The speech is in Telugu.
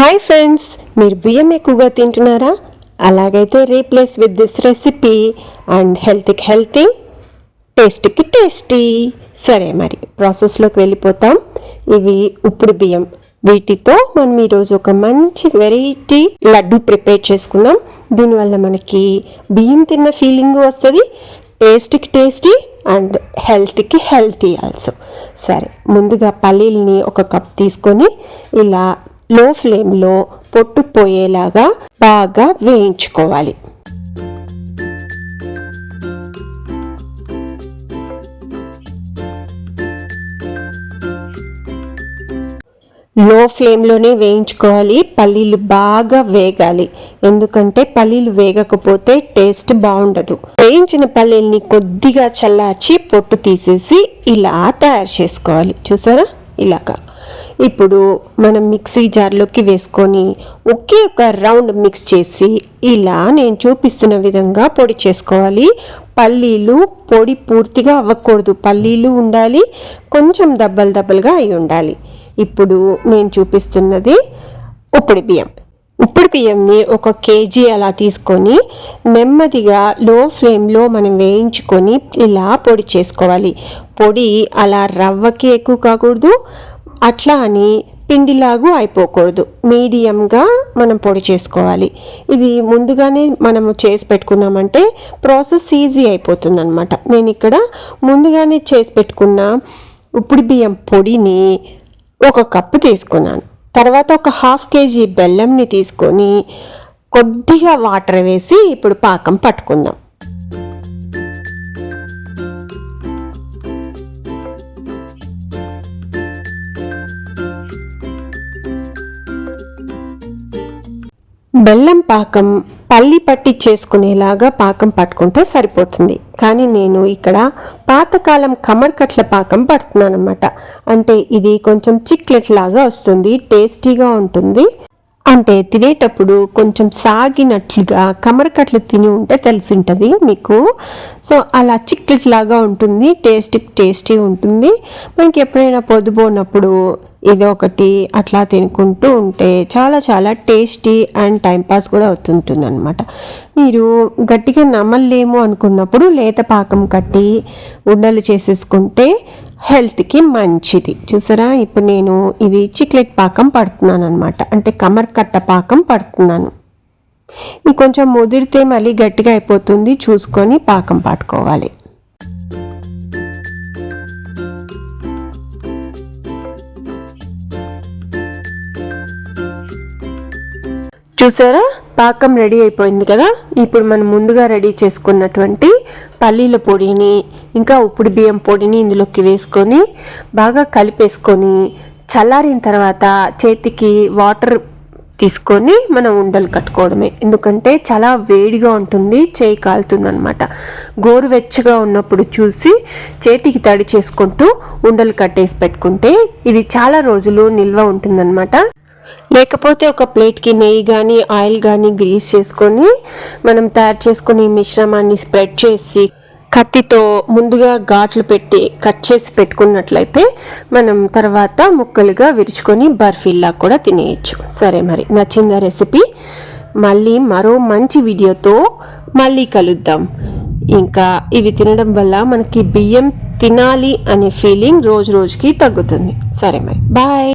హాయ్ ఫ్రెండ్స్, మీరు బియ్యం ఎక్కువగా తింటున్నారా? అలాగైతే replace with this recipe and హెల్త్కి హెల్తీ, టేస్ట్కి టేస్టీ. సరే, మరి ప్రాసెస్లోకి వెళ్ళిపోతాం. ఇవి ఉప్పుడు బియ్యం. వీటితో మనం ఈరోజు ఒక మంచి వెరైటీ లడ్డు ప్రిపేర్ చేసుకుందాం. దీనివల్ల మనకి బియ్యం తిన్న ఫీలింగ్ వస్తుంది, టేస్ట్కి టేస్టీ అండ్ హెల్త్కి హెల్తీ ఆల్సో. సరే, ముందుగా పల్లీలని ఒక కప్ తీసుకొని ఇలా లో ఫ్లేమ్లో పొట్టు పోయేలాగా బాగా వేయించుకోవాలి. లో ఫ్లేమ్లోనే వేయించుకోవాలి. పల్లీలు బాగా వేగాలి, ఎందుకంటే పల్లీలు వేగకపోతే టేస్ట్ బాగుండదు. వేయించిన పల్లీల్ని కొద్దిగా చల్లార్చి పొట్టు తీసేసి ఇలా తయారు చేసుకోవాలి. చూసారా, ఇలాగా. ఇప్పుడు మనం మిక్సీ జార్లోకి వేసుకొని ఒకే ఒక రౌండ్ మిక్స్ చేసి ఇలా నేను చూపిస్తున్న విధంగా పొడి చేసుకోవాలి. పల్లీలు పొడి పూర్తిగా అవ్వకూడదు, పల్లీలు ఉండాలి, కొంచెం దబ్బలుగా అయి ఉండాలి. ఇప్పుడు నేను చూపిస్తున్నది ఉప్పుడు బియ్యం. ఉప్పుడు బియ్యంని 1 kg అలా తీసుకొని నెమ్మదిగా లో ఫ్లేమ్లో మనం వేయించుకొని ఇలా పొడి చేసుకోవాలి. పొడి అలా రవ్వకి ఎక్కువ కాకూడదు, అట్లా అని పిండిలాగా అయిపోకూడదు. మీడియంగా మనం పొడి చేసుకోవాలి. ఇది ముందుగానే మనము చేసి పెట్టుకున్నామంటే ప్రాసెస్ ఈజీ అయిపోతుంది అనమాట. నేను ఇక్కడ ముందుగానే చేసి పెట్టుకున్న ఉప్పుడు బియ్యం పొడిని 1 కప్పు తీసుకున్నాను. తర్వాత ఒక 1/2 kg బెల్లంని తీసుకొని కొద్దిగా వాటర్ వేసి ఇప్పుడు పాకం పట్టుకుందాం. బెల్లం పాకం పల్లి పట్టి చేసుకునేలాగా పాకం పట్టుకుంటే సరిపోతుంది. కానీ నేను ఇక్కడ పాతకాలం కమర్కట్ల పాకం పడుతున్నాను అనమాట. అంటే ఇది కొంచెం చిక్లెట్ లాగా వస్తుంది, టేస్టీగా ఉంటుంది. అంటే తినేటప్పుడు కొంచెం సాగినట్లుగా కమరకట్లు తిని ఉంటే తెలిసి ఉంటుంది మీకు. సో అలా చిక్లెట్ లాగా ఉంటుంది, టేస్టీ ఉంటుంది. మనకి ఎప్పుడైనా పొద్దుపోనప్పుడు ఏదో ఒకటి అట్లా తినుకుంటూ ఉంటే చాలా చాలా టేస్టీ అండ్ టైంపాస్ కూడా అవుతుంటుంది అనమాట. మీరు గట్టిగా నమ్మలేము అనుకున్నప్పుడు లేత పాకం కట్టి ఉండలు చేసేసుకుంటే హెల్త్కి మంచిది. చూసారా, ఇప్పుడు నేను ఇది చిక్లెట్ పాకం పడుతున్నాను అనమాట. అంటే కమర్కట్ట పాకం పడుతున్నాను. ఇది కొంచెం ముదిరితే మళ్ళీ గట్టిగా అయిపోతుంది, చూసుకొని పాకం పట్టుకోవాలి. చూసారా, పాకం రెడీ అయిపోయింది కదా. ఇప్పుడు మనం ముందుగా రెడీ చేసుకున్నటువంటి పల్లీల పొడిని ఇంకా ఉప్పుడు బియ్యం పొడిని ఇందులోకి వేసుకొని బాగా కలిపేసుకొని చల్లారిన తర్వాత చేతికి వాటర్ తీసుకొని మనం ఉండలు కట్టుకోవడమే. ఎందుకంటే చాలా వేడిగా ఉంటుంది, చేయి కాలుతుంది అనమాట. గోరువెచ్చగా ఉన్నప్పుడు చూసి చేతికి తడి చేసుకుంటూ ఉండలు కట్టేసి పెట్టుకుంటే ఇది చాలా రోజులు నిల్వ ఉంటుందన్నమాట. లేకపోతే ఒక ప్లేట్కి నెయ్యి కానీ ఆయిల్ కానీ గ్రీస్ చేసుకొని మనం తయారు చేసుకుని మిశ్రమాన్ని స్ప్రెడ్ చేసి కత్తితో ముందుగా ఘాట్లు పెట్టి కట్ చేసి పెట్టుకున్నట్లయితే మనం తర్వాత ముక్కలుగా విరుచుకొని బర్ఫీలా కూడా తినేయచ్చు. సరే, మరి నచ్చిందా రెసిపీ? మళ్ళీ మరో మంచి వీడియోతో మళ్ళీ కలుద్దాం. ఇంకా ఇవి తినడం వల్ల మనకి బియ్యం తినాలి అనే ఫీలింగ్ రోజుకి తగ్గుతుంది. సరే, మరి బాయ్.